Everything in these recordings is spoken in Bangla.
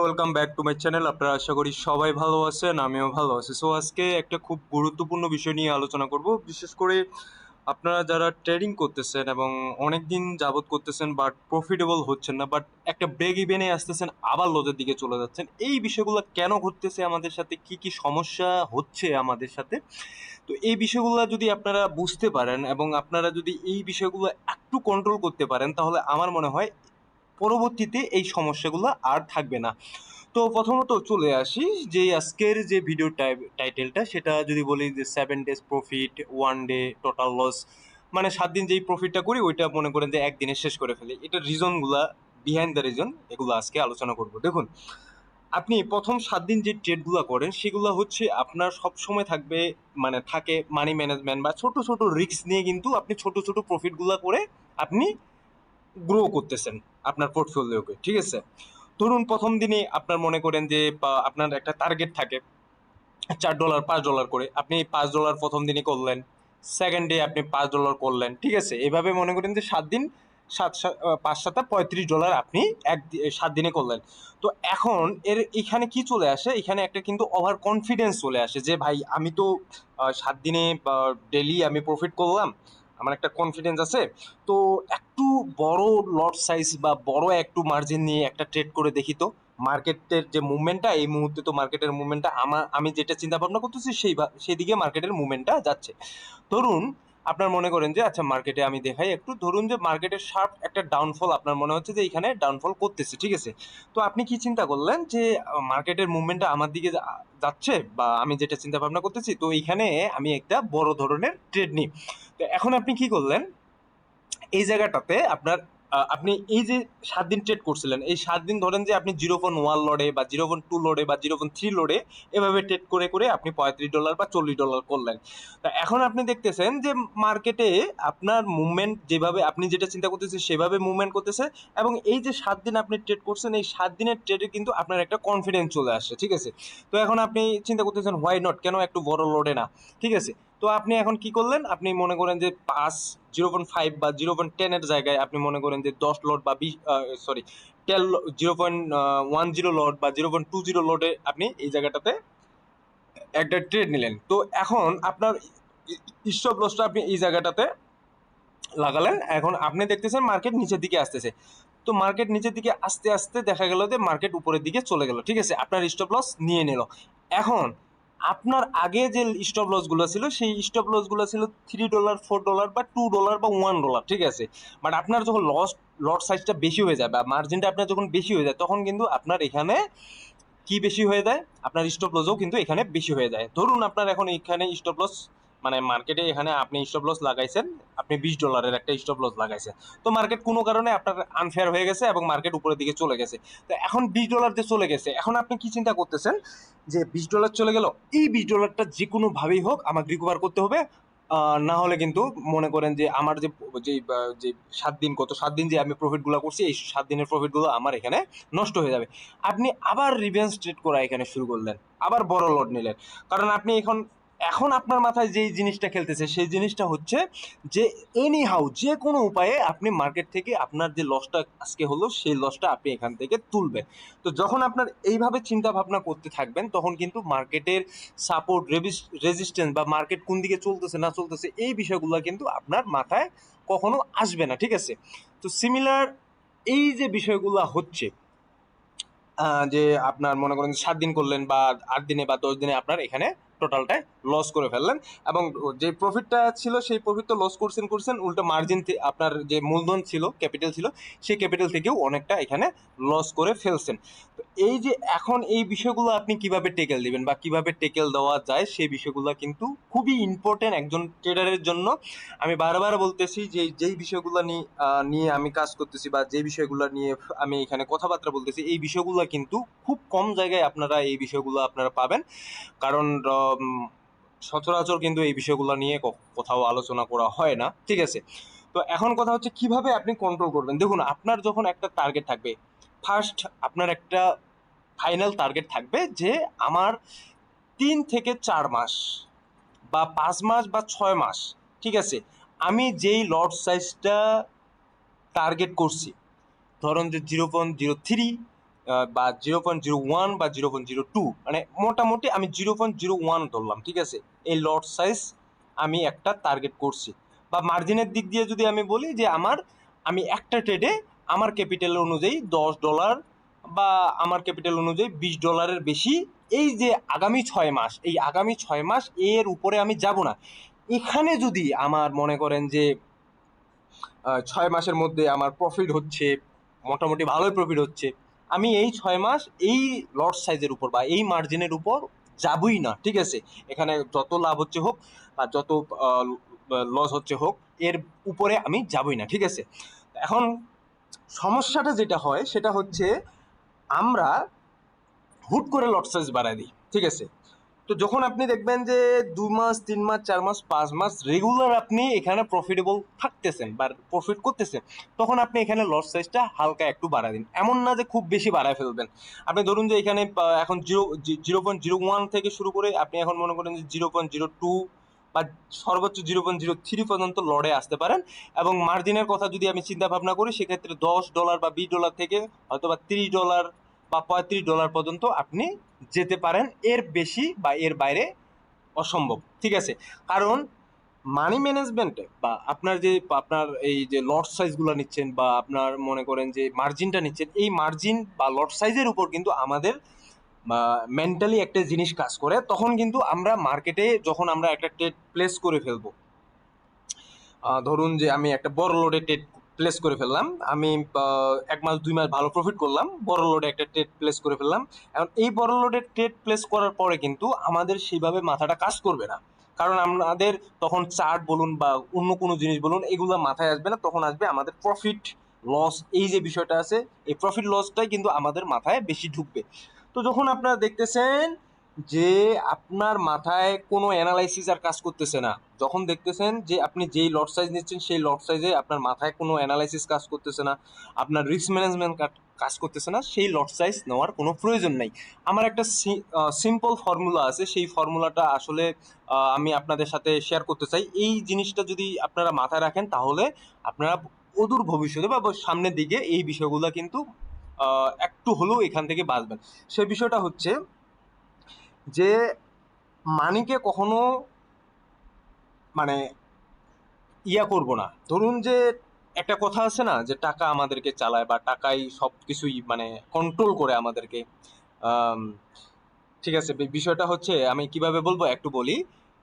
Welcome back to my channel. আপনারা আশা করি সবাই ভালো আছেন, আমিও ভালো আছি। সো আজকে একটা খুব গুরুত্বপূর্ণ বিষয় নিয়ে আলোচনা করব। বিশেষ করে আপনারা যারা ট্রেডিং করতেছেন এবং অনেক দিন যাবত করতেছেন বাট প্রফিটেবল হচ্ছেন না, বাট একটা ব্রেক ইভেনে আসতেছেন আবার লজের দিকে চলে যাচ্ছেন, এই বিষয়গুলো কেন ঘটতেছে আমাদের সাথে, কি কি সমস্যা হচ্ছে আমাদের সাথে। তো এই বিষয়গুলো যদি আপনারা বুঝতে পারেন এবং আপনারা যদি এই বিষয়গুলো একটু কন্ট্রোল করতে পারেন, তাহলে আমার মনে হয় পরবর্তীতে এই সমস্যাগুলো আর থাকবে না। তো প্রথমত চলে আসি যে আজকের যে ভিডিও টাইটেলটা, সেটা যদি বলি যে 7 days profit, 1 day total loss, মানে 7 দিন যেই প্রফিটটা করি ওইটা মনে করেন যে একদিনে শেষ করে ফেলি। এটার রিজনগুলা, বিহাইন্ড দ্য রিজন, এগুলো আজকে আলোচনা করব। দেখুন, আপনি প্রথম 7 দিন যে ট্রেডগুলো করেন সেগুলো হচ্ছে আপনার সব সময় থাকবে, মানে থাকে মানি ম্যানেজমেন্ট বা ছোট ছোট রিস্ক নিয়ে, কিন্তু আপনি ছোট ছোট প্রফিটগুলো করে আপনি গ্রো করতেছেন আপনার পোর্টফোলিওকে, ঠিক আছে। ধরুন প্রথম দিনে আপনার মনে করেন যে আপনার একটা টার্গেট থাকে $4 $5 করে, আপনি $5 প্রথম দিনে করলেন, সেকেন্ড ডে আপনি $5 করলেন, ঠিক আছে। এভাবে মনে করেন যে 7 দিন, 5 7 35 $, আপনি 7 দিনে করলেন। তো এখন এখানে কি চলে আসে, এখানে একটা কিন্তু ওভার কনফিডেন্স চলে আসে যে ভাই আমি তো 7 দিনে ডেলি আমি প্রফিট করলাম, আমার একটা কনফিডেন্স আছে। তো একটু বড় লট সাইজ বা বড় একটু মার্জিন নিয়ে একটা ট্রেড করে দেখি তো, মার্কেটের যে মুভমেন্টটা, এই মুহূর্তে তো মার্কেটের মুভমেন্টটা আমি যেটা চিন্তা ভাবনা করতেছি সেই দিকে মার্কেটের মুভমেন্টটা যাচ্ছে। ধরুন আপনার মনে করেন যে আচ্ছা মার্কেটে আমি দেখাই একটু, ধরুন যে মার্কেটের শার্প একটা ডাউনফল আপনার মনে হচ্ছে যে এখানে ডাউনফল করতেছে, ঠিক আছে। তো আপনি কি চিন্তা করলেন যে মার্কেটের মুভমেন্টটা আমার দিকে যাচ্ছে, বা আমি যেটা চিন্তা ভাবনা করতেছি, তো এইখানে আমি একটা বড় ধরনের ট্রেড নিই। তো এখন আপনি কি করলেন, এই জায়গাটাতে আপনার আপনি এই যে 7 দিন ট্রেড করছিলেন, এই 7 দিন ধরেন যে আপনি 0.1 লড়ে বা 0.2 লড়ে বা 0.3 লড়ে এভাবে ট্রেড করে করে আপনি $35 বা $40 করলেন। তা এখন আপনি দেখতেছেন যে মার্কেটে আপনার মুভমেন্ট যেভাবে আপনি যেটা চিন্তা করতেছেন সেভাবে মুভমেন্ট করতেছে, এবং এই যে 7 দিন আপনি ট্রেড করছেন, এই 7 দিনের ট্রেডে কিন্তু আপনার একটা কনফিডেন্স চলে আসছে, ঠিক আছে। তো এখন আপনি চিন্তা করতেছেন হোয়াই নট, কেন একটু বড় লড়ে না, ঠিক আছে। তো আপনি এখন কি করলেন, আপনি মনে করেন যে 0.5 বা 0.10 জায়গায় আপনি মনে করেন যে 10 লট বা 20, সরি, 0.10 লট বা 0.20 লটে আপনি এই জায়গাটাতে একটা ট্রেড নিলেন। তো এখন আপনার স্টপ লসটা আপনি এই জায়গাটাতে লাগালেন। এখন আপনি দেখতেছেন মার্কেট নিচের দিকে আসতেছে। তো মার্কেট নিচের দিকে আস্তে আস্তে দেখা গেল যে মার্কেট উপরের দিকে চলে গেল, ঠিক আছে, আপনার স্টপ লস নিয়ে নিল। এখন আপনার আগে যে স্টপ লস গুলো ছিল, সেই স্টপ লস গুলো ছিল $3, $4 বা $2 বা $1, ঠিক আছে। বাট আপনার যখন লট সাইজটা বেশি হয়ে যায় বা মার্জিনটা আপনার যখন বেশি হয়ে যায়, তখন কিন্তু আপনার এখানে কি বেশি হয়ে যায়, আপনার স্টপ লসও কিন্তু এখানে বেশি হয়ে যায়। ধরুন আপনার এখন এখানে স্টপ লস, মানে মার্কেটে এখানে আপনি স্টপ লস লাগাইছেন, আপনি $20 একটা স্টপ লস লাগাইছেন। তো মার্কেট কোনো কারণে আপনার আনফেয়ার হয়ে গেছে এবং মার্কেট উপরের দিকে চলে গেছে। তো এখন $20 যে চলে গেছে, এখন আপনি কি চিন্তা করতেছেন যে $20 চলে গেল, এই $20টা যে কোনো ভাবেই হোক আমাকে রিকভার করতে হবে। না হলে কিন্তু মনে করেন যে আমার যে 7 দিন, গত 7 দিন যে আমি প্রফিট গুলো করছি, এই 7 দিনের প্রফিট গুলো আমার এখানে নষ্ট হয়ে যাবে। আপনি আবার রিভেঞ্জ ট্রেড করা এখানে শুরু করলেন, আবার বড় লট নিলেন। কারণ আপনি এখন এখন আপনার মাথায় যেই জিনিসটা খেলতেছে সেই জিনিসটা হচ্ছে যে এনি হাউ যে কোনো উপায়ে আপনি মার্কেট থেকে আপনার যে লসটা আজকে হলো সেই লসটা আপনি এখান থেকে তুলবেন। তো যখন আপনার এইভাবে চিন্তা ভাবনা করতে থাকবেন, তখন কিন্তু মার্কেটের সাপোর্ট, রেজিস্ট্যান্স বা মার্কেট কোন দিকে চলতেছে না চলতেছে, এই বিষয়গুলো কিন্তু আপনার মাথায় কখনো আসবে না, ঠিক আছে। তো সিমিলার এই যে বিষয়গুলো হচ্ছে, যে আপনার মনে করেন 7 দিন করলেন বা 8 দিনে বা 10 দিনে আপনার এখানে টোটালটাই লস করে ফেললেন, এবং যে প্রফিটটা ছিল সেই প্রফিট তো লস করছেন করছেন, উল্টো মার্জিন, আপনার যে মূলধন ছিল, ক্যাপিটাল ছিল, সেই ক্যাপিটাল থেকেও অনেকটা এখানে লস করে ফেলছেন। তো এই যে এখন এই বিষয়গুলো আপনি কিভাবে টেকেল দিবেন বা কিভাবে টেকেল দেওয়া যায়, সেই বিষয়গুলো কিন্তু খুবই ইম্পর্টেন্ট একজন ট্রেডারের জন্য। আমি বারবার বলতেছি যে যেই বিষয়গুলো নিয়ে আমি কাজ করতেছি বা যে বিষয়গুলো নিয়ে আমি এখানে কথাবার্তা বলতেছি, এই বিষয়গুলো কিন্তু খুব কম জায়গায় আপনারা এই বিষয়গুলো আপনারা পাবেন। কারণ সচরাচর কিন্তু এই বিষয়গুলো নিয়ে কোথাও আলোচনা করা হয় না, ঠিক আছে। তো এখন কথা হচ্ছে কিভাবে আপনি কন্ট্রোল করবেন। দেখুন, আপনার যখন একটা টার্গেট থাকবে, ফার্স্ট আপনার একটা ফাইনাল টার্গেট থাকবে যে আমার 3 থেকে 4 মাস বা 5 মাস বা 6 মাস, ঠিক আছে, আমি যেই লট সাইজটা টার্গেট করছি, ধরুন যে 0.03 বা 0.01 বা 0.02, মানে মোটামুটি আমি 0.01 ধরলাম, ঠিক আছে। এই লট সাইজ আমি একটা টার্গেট করছি। বা মার্জিনের দিক দিয়ে যদি আমি বলি যে আমি একটা ট্রেডে আমার ক্যাপিটাল অনুযায়ী $10 বা আমার ক্যাপিটাল অনুযায়ী $20 বেশি, এই যে আগামী 6 মাস, এই আগামী 6 মাস এর উপরে আমি যাব না। এখানে যদি আমার মনে করেন যে 6 মাসের মধ্যে আমার প্রফিট হচ্ছে, মোটামুটি ভালোই প্রফিট হচ্ছে, আমি এই 6 মাস এই লট সাইজের উপর বা এই মার্জিনের উপর যাবই না, ঠিক আছে। এখানে যত লাভ হচ্ছে হোক বা যত লস হচ্ছে হোক, এর উপরে আমি যাবই না, ঠিক আছে। এখন সমস্যাটা যেটা হয় সেটা হচ্ছে আমরা হুট করে লট সাইজ বাড়ায় দিই, ঠিক আছে। তো যখন আপনি দেখবেন যে 2 মাস 3 মাস 4 মাস 5 মাস রেগুলার আপনি এখানে প্রফিটেবল থাকতেছেন বা প্রফিট করতেছেন, তখন আপনি এখানে লস সাইজটা হালকা একটু বাড়ায় দিন, এমন না যে খুব বেশি বাড়ায় ফেলবেন। আপনি ধরুন যে এখানে এখন 0.01 থেকে শুরু করে আপনি এখন মনে করেন যে 0.02 বা সর্বোচ্চ 0.03 পর্যন্ত লড়ে আসতে পারেন। এবং মার্জিনের কথা যদি আমি চিন্তা ভাবনা করি, সেক্ষেত্রে $10 বা $20 থেকে হয়তো বা $30 বা $35 পর্যন্ত আপনি যেতে পারেন, এর বেশি বা এর বাইরে অসম্ভব, ঠিক আছে। কারণ মানি ম্যানেজমেন্টে বা আপনার এই যে লট সাইজগুলো নিচ্ছেন বা আপনার মনে করেন যে মার্জিনটা নিচ্ছেন, এই মার্জিন বা লট সাইজের উপর কিন্তু আমাদের মেন্টালি একটা জিনিস কাজ করে। তখন কিন্তু আমরা মার্কেটে যখন আমরা একটা ট্রেড প্লেস করে ফেলবো, ধরুন যে আমি একটা বড় লোডে ট্রেড প্লেস করে ফেললাম, আমি 1 মাস 2 মাস ভালো প্রফিট করলাম, বড় লোডে একটা ট্রেড প্লেস করে ফেললাম। এখন এই বড় লোডের ট্রেড প্লেস করার পরে কিন্তু আমাদের সেইভাবে মাথাটা কাজ করবে না, কারণ আমাদের তখন চার্ট বলুন বা অন্য কোনো জিনিস বলুন, এগুলো মাথায় আসবে না। তখন আসবে আমাদের প্রফিট লস, এই যে বিষয়টা আছে, এই প্রফিট লসটাই কিন্তু আমাদের মাথায় বেশি ঢুকবে। তো যখন আপনারা দেখতেছেন যে আপনার মাথায় কোনো অ্যানালাইসিস আর কাজ করতেছে না, যখন দেখতেছেন যে আপনি যেই লট সাইজ নিচ্ছেন সেই লট সাইজে আপনার মাথায় কোনো অ্যানালাইসিস কাজ করতেছে না, আপনার রিস্ক ম্যানেজমেন্ট কাজ করতেছে না, সেই লট সাইজ নেওয়ার কোনো প্রয়োজন নাই। আমার একটা সিম্পল ফর্মুলা আছে, সেই ফর্মুলাটা আসলে আমি আপনাদের সাথে শেয়ার করতে চাই। এই জিনিসটা যদি আপনারা মাথায় রাখেন, তাহলে আপনারা অদূর ভবিষ্যতে বা সামনের দিকে এই বিষয়গুলো কিন্তু একটু হলেও এখান থেকে বাঁচবেন। সে বিষয়টা হচ্ছে যে মানিকে কখনো মানে করব না। ধরুন যে একটা কথা আছে না, যে টাকা আমাদেরকে চালায় বা টাকাই সব কিছুই মানে কন্ট্রোল করে আমাদেরকে। আম, ঠিক আছে, বিষয়টা হচ্ছে আমি কিভাবে বলবো একটু বলি।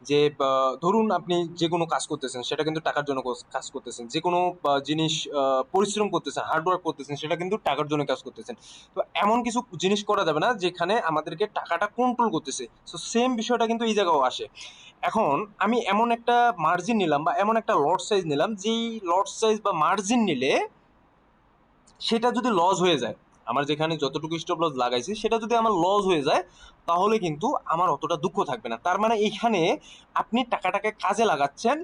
যে ধরুন আপনি যে কোনো কাজ করতেছেন, সেটা কিন্তু টাকার জন্য কাজ করতেছেন। যে কোনো জিনিস পরিশ্রম করতেছেন, হার্ডওয়ার্ক করতেছেন, সেটা কিন্তু টাকার জন্য কাজ করতেছেন। তো এমন কিছু জিনিস করা যাবে না যেখানে আমাদেরকে টাকাটা কন্ট্রোল করতেছে। তো সেম বিষয়টা কিন্তু এই জায়গাও আসে। এখন আমি এমন একটা মার্জিন নিলাম বা এমন একটা লট সাইজ নিলাম, যেই লট সাইজ বা মার্জিন নিলে সেটা যদি লস হয়ে যায়, আমার যেখানে যতটুকু স্টপ লস লাগাইছি সেটা যদি আমার লস হয়ে যায়, তাহলে কিন্তু আমার অতটা দুঃখ থাকবে না। তার মানে এইখানে আপনি টাকাটাকে কাজে লাগাচ্ছেন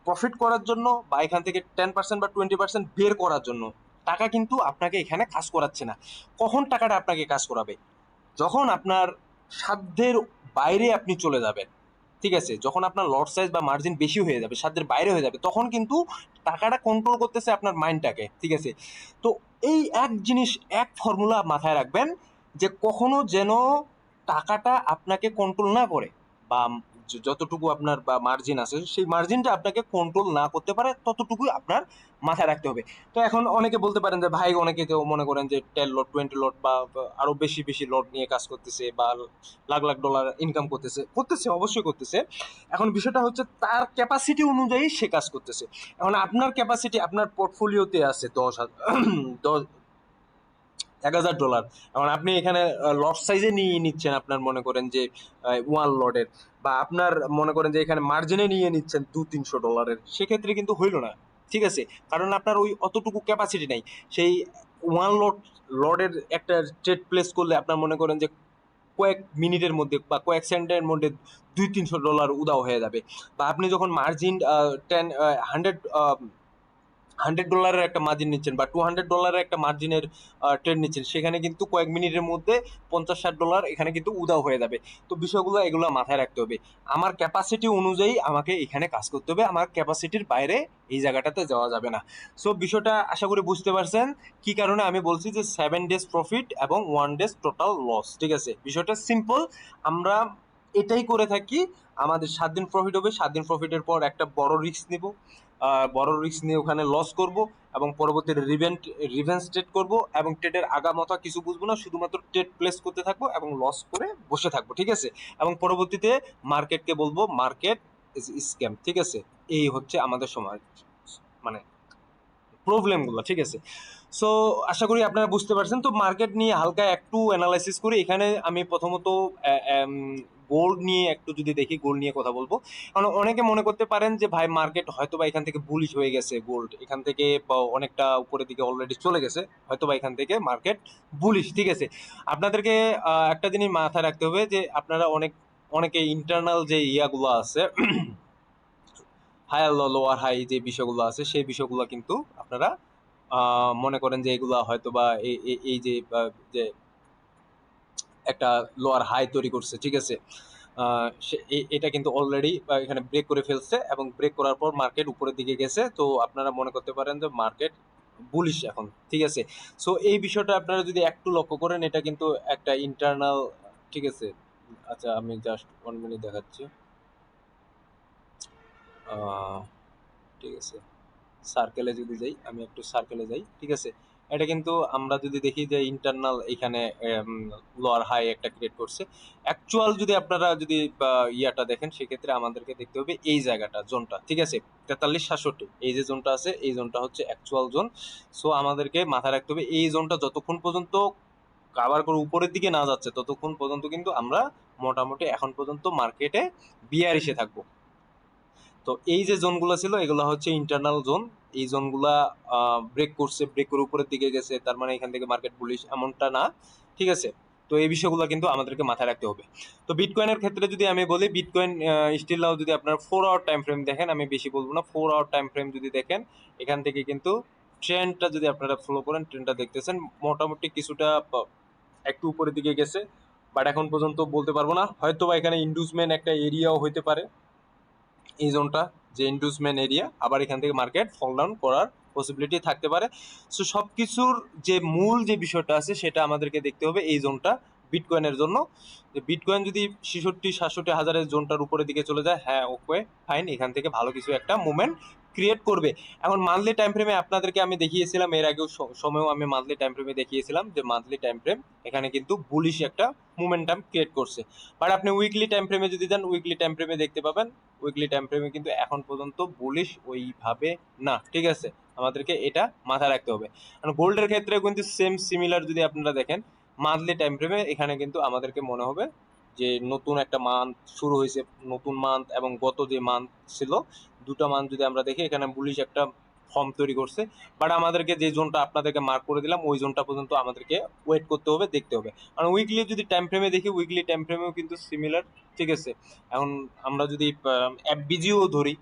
প্রফিট করার জন্য বা এখান থেকে 10% বা 20% বের করার জন্য। টাকা কিন্তু আপনাকে এখানে কাজ করাচ্ছে না। কখন টাকাটা আপনাকে কাজ করাবে? যখন আপনার সাধ্যের বাইরে আপনি চলে যাবেন, ঠিক আছে, যখন আপনার লট সাইজ বা মার্জিন বেশি হয়ে যাবে, সাধ্যের বাইরে হয়ে যাবে, তখন কিন্তু টাকাটা কন্ট্রোল করতেছে আপনার মাইন্ডটাকে, ঠিক আছে। তো এই এক জিনিস, এক ফর্মুলা মাথায় রাখবেন, যে কখনো যেন টাকাটা আপনাকে কন্ট্রোল না করে, বা যতটুকু আপনার বা মার্জিন আছে সেই মার্জিনটা আপনাকে কন্ট্রোল না করতে পারে, ততটুকুই আপনার মাথায় রাখতে হবে। তো এখন অনেকে বলতে পারেন যে ভাই, অনেকে তো মনে করেন যে 10 লট 20 লট বা আরো বেশি বেশি লট নিয়ে কাজ করতেছে বা লাখ লাখ ডলার ইনকাম করতেছে, করতেছে অবশ্যই করতেছে। এখন বিষয়টা হচ্ছে তার ক্যাপাসিটি অনুযায়ী সে কাজ করতেছে। এখন আপনার ক্যাপাসিটি, আপনার পোর্টফোলিওতে আছে 10,000 $1,000, এখন আপনি এখানে লট সাইজে নিয়ে নিচ্ছেন, আপনার মনে করেন যে 1 লটের, বা আপনার মনে করেন যে এখানে মার্জিনে নিয়ে নিচ্ছেন $200-300, সেক্ষেত্রে কিন্তু হইল না, ঠিক আছে। কারণ আপনার ওই অতটুকু ক্যাপাসিটি নাই। সেই 1 লটের একটা ট্রেড প্লেস করলে আপনার মনে করেন যে কয়েক মিনিটের মধ্যে বা কয়েক সেকেন্ডের মধ্যে $200-300 উদাও হয়ে যাবে। বা আপনি যখন মার্জিন 10 100 $100 একটা মার্জিন নিচ্ছেন বা $200 একটা মার্জিনের ট্রেড নিচ্ছেন, সেখানে কিন্তু কয়েক মিনিটের মধ্যে $50-60 এখানে কিন্তু উধাও হয়ে যাবে। তো বিষয়গুলো এগুলো মাথায় রাখতে হবে। আমার ক্যাপাসিটি অনুযায়ী আমাকে এখানে কাজ করতে হবে, আমার ক্যাপাসিটির বাইরে এই জায়গাটাতে যাওয়া যাবে না। সো বিষয়টা আশা করি বুঝতে পারছেন কি কারণে আমি বলছি যে 7 days প্রফিট এবং 1 days টোটাল লস। ঠিক আছে, বিষয়টা সিম্পল। আমরা এটাই করে থাকি, আমাদের 7 দিন প্রফিট হবে, 7 দিন প্রফিটের পর একটা বড় রিস্ক নিব, বড় রিস্ক নিয়ে ওখানে লস করব এবং পরবর্তীতে রিভেন্স ট্রেড করব এবং ট্রেডের আগামাথা কিছু বুঝবো না, শুধুমাত্র ট্রেড প্লেস করতে থাকবো এবং লস করে বসে থাকবো। ঠিক আছে, এবং পরবর্তীতে মার্কেটকে বলবো মার্কেট ইজ স্ক্যাম। ঠিক আছে, এই হচ্ছে আমাদের সময় মানে প্রবলেমগুলো। ঠিক আছে, সো আশা করি আপনারা বুঝতে পারছেন। তো মার্কেট নিয়ে হালকা একটু অ্যানালাইসিস করি। এখানে আমি প্রথমত গোল্ড নিয়ে একটু যদি দেখি, গোল্ড নিয়ে কথা বলবো। কারণ অনেকে মনে করতে পারেন যে ভাই মার্কেট হয়তো বা এখান থেকে বুলিশ হয়ে গেছে, গোল্ড এখান থেকে অনেকটা উপরের দিকে অলরেডি চলে গেছে, হয়তো বা এখান থেকে মার্কেট বুলিশ। ঠিক আছে, আপনাদেরকে একটা জিনিস মাথায় রাখতে হবে যে আপনারা অনেকে ইন্টারনাল যে ইয়াগুলো আছে হাই লোয়ার হাই যে বিষয়গুলো আছে, সেই বিষয়গুলো কিন্তু আপনারা মনে করেন যে এগুলা হয়তো বা এই যে যে একটা লোয়ার হাই তৈরি করছে। ঠিক আছে, এটা কিন্তু অলরেডি এখানে ব্রেক করে ফেলছে এবং ব্রেক করার পর মার্কেট উপরের দিকে গেছে। তো আপনারা মনে করতে পারেন যে মার্কেট বুলিশ এখন। ঠিক আছে, সো এই বিষয়টা আপনারা যদি একটু লক্ষ্য করেন, এটা কিন্তু একটা ইন্টারনাল। ঠিক আছে, আচ্ছা আমি জাস্ট 1 মিনিট দেখাচ্ছি। ঠিক আছে, সার্কেলে যদি যাই, আমি একটু সার্কেলে যাই। ঠিক আছে, এটা কিন্তু আমরা যদি দেখি যে ইন্টারনাল এখানে লোয়ার হাই একটা ক্রিয়েট করছে। অ্যাকচুয়াল যদি আপনারা যদি ইয়াটা দেখেন, সেক্ষেত্রে আমাদেরকে দেখতে হবে এই জায়গাটা, জোনটা। ঠিক আছে, 43-67 এই যে জোনটা আছে, এই জোনটা হচ্ছে অ্যাকচুয়াল জোন। সো আমাদেরকে মাথায় রাখতে হবে এই জোনটা যতক্ষণ পর্যন্ত কাভার করে উপরের দিকে না যাচ্ছে, ততক্ষণ পর্যন্ত কিন্তু আমরা মোটামুটি এখন পর্যন্ত মার্কেটে বিয়ারিশে থাকবো। তো এই যে জোনগুলো ছিল, এগুলো হচ্ছে ইন্টারনাল জোন। এই জোনগুলা ব্রেক করছে, ব্রেক করে উপরের দিকে গেছে, তার মানে এখান থেকে মার্কেট বুলিশ এমনটা না। ঠিক আছে, তো এই বিষয়গুলো কিন্তু আমাদেরকে মাথায় রাখতে হবে। তো বিটকয়েনের ক্ষেত্রে যদি আমি বলি, বিটকয়েন স্টিল নাও যদি আপনার 4 আওয়ার টাইম ফ্রেম দেখেন, আমি বেশি বলবো না, 4 আওয়ার টাইম ফ্রেম যদি দেখেন, এখান থেকে কিন্তু ট্রেন্ডটা যদি আপনারা ফলো করেন, ট্রেন্ডটা দেখতেছেন মোটামুটি কিছুটা একটু উপরের দিকে গেছে। বাট এখন পর্যন্ত বলতে পারবো না, হয়তো বা এখানে ইন্ডুসমেন্ট একটা এরিয়াও হইতে পারে, এই জোনটা যে ইন্ডুসমেন্ট এরিয়া, আবার এখান থেকে মার্কেট ফল ডাউন করার পসিবিলিটি থাকতে পারে। সো সব কিছুর যে মূল যে বিষয়টা আছে, সেটা আমাদেরকে দেখতে হবে এই জোনটা বিটকয়েনের জন্য। যে বিটকয়েন যদি 66-67 হাজারের জোনটার উপরের দিকে চলে যায়, হ্যাঁ ওকে ফাইন, এখান থেকে ভালো কিছু একটা মুভমেন্ট ক্রিয়েট করবে। এখন মান্থলি টাইম ফ্রেমে আপনাদেরকে আমি দেখিয়েছিলাম, এর আগেও সময়ও আমি মান্থলি টাইম ফ্রেমে দেখিয়েছিলাম যে মান্থলি টাইম ফ্রেম এখানে কিন্তু বুলিশ একটা মুভমেন্টাম ক্রিয়েট করছে। বাট আপনি উইকলি টাইম ফ্রেমে যদি যান, উইকলি টাইম ফ্রেমে দেখতে পাবেন উইকলি টাইম ফ্রেমে কিন্তু এখন পর্যন্ত বুলিশ ওইভাবে না। ঠিক আছে, আমাদেরকে এটা মাথায় রাখতে হবে। কারণ গোল্ডের ক্ষেত্রে কিন্তু সেম সিমিলার যদি আপনারা দেখেন মান্থলি টাইম ফ্রেমে, এখানে কিন্তু আমাদেরকে মনে হবে যে নতুন একটা মান্থ শুরু হয়েছে, নতুন মান্থ এবং গত যে মান্থ ছিল, দুটো মান্থ যদি আমরা দেখি, এখানে বুলিশ একটা ফর্ম তৈরি করছে। বাট আমাদেরকে যে জোনটা আপনাদেরকে মার্ক করে দিলাম, ওই জোনটা পর্যন্ত আমাদেরকে ওয়েট করতে হবে, দেখতে হবে। কারণ উইকলি যদি টাইম ফ্রেমে দেখি, উইকলি টাইম ফ্রেমেও কিন্তু সিমিলার। ঠিক আছে, এখন আমরা যদি এফবিজিও ধরি,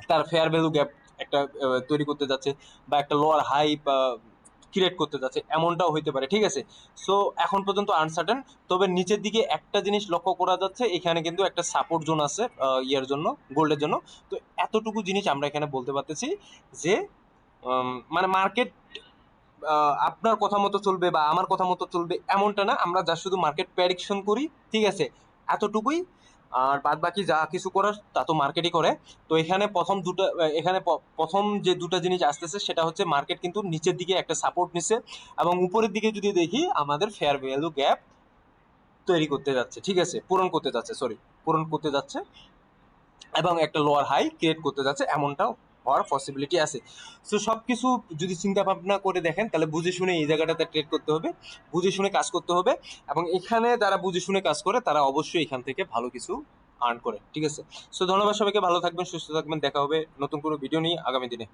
তার ফেয়ার ভ্যালু গ্যাপ একটা তৈরি করতে যাচ্ছে বা একটা লোয়ার হাই ক্রিয়েট করতে যাচ্ছে, এমনটাও হইতে পারে। ঠিক আছে, সো এখন পর্যন্ত আনসার্টেন। তবে নিচের দিকে একটা জিনিস লক্ষ্য করা যাচ্ছে, এখানে কিন্তু একটা সাপোর্ট জোন আছে ইয়ার জন্য, গোল্ডের জন্য। তো এতটুকু জিনিস আমরা এখানে বলতে পারতেছি যে মানে মার্কেট আপনার কথা মতো চলবে বা আমার কথা মতো চলবে এমনটা না, আমরা যা শুধু মার্কেট প্রেডিকশন করি। ঠিক আছে, এতটুকুই। আর বাদ বাকি যা কিছু করার তা তো মার্কেটই করে। তো এখানে প্রথম যে দুটো জিনিস আসতেছে, সেটা হচ্ছে মার্কেট কিন্তু নিচের দিকে একটা সাপোর্ট নিচ্ছে এবং উপরের দিকে যদি দেখি আমাদের ফেয়ার ভ্যালু গ্যাপ তৈরি করতে যাচ্ছে। ঠিক আছে, পূরণ করতে যাচ্ছে এবং একটা লোয়ার হাই ক্রিয়েট করতে যাচ্ছে, এমনটাও হওয়ার পসিবিলিটি আছে। সো সব কিছু যদি চিন্তা ভাবনা করে দেখেন, তাহলে বুঝে শুনে এই জায়গাটাতে ট্রেড করতে হবে, বুঝে শুনে কাজ করতে হবে। এবং এখানে যারা বুঝে শুনে কাজ করে, তারা অবশ্যই এখান থেকে ভালো কিছু আর্ন করে। ঠিক আছে, সো ধন্যবাদ সবাইকে, ভালো থাকবেন, সুস্থ থাকবেন, দেখা হবে নতুন কোনো ভিডিও নিয়ে আগামী দিনে।